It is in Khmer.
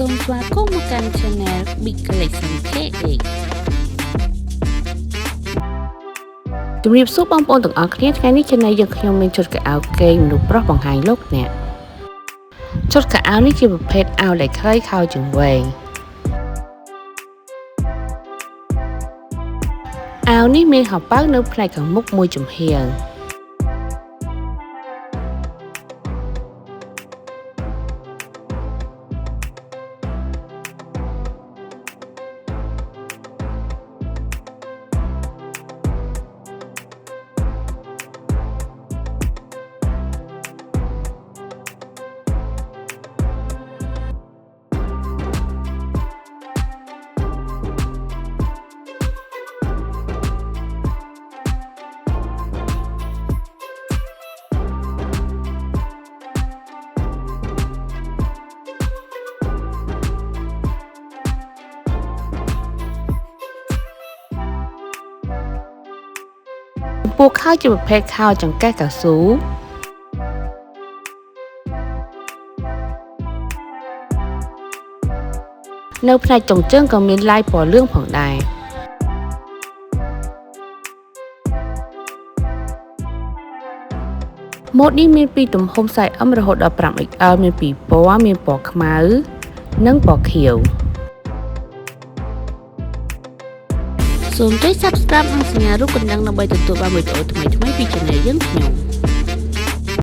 សូមស្វាគមន៍មកកាន់ Channel Big Collection KA ជំរាបសួរបងប្អូនទាំងអស់គ្នាថ្ងៃនេះចំណែកយើងខ្ញុំមានឈុតកៅអៅគេមនុស្សប្រុសបង្ហាញលោកអ្នកឈុតកៅអៅនេះជាប្រភេទអាវដែលខ្លីខោជើងវែងអាវនេះមានហោប៉ៅនៅផ្នែកខាងមុខមួយចំហៀងពួកខោជាប្រភេទខោចង្កេះកៅស៊ូនៅផ្នែកចុងជើងក៏មានឡាយពណ៌លឿងផងដែរម៉ូតនេះមានពីទំហំ size M រហូតដល់ 5XL មានពីរពណ៌មានពណ៌ខ្មៅនិងពណ៌ខៀវសូមចុច Subscribe និងសញ្ញារូបកណ្ដឹងដើម្បីទទួលបានវីដេអូថ្មីៗពី Channel យើងខ្ញុំ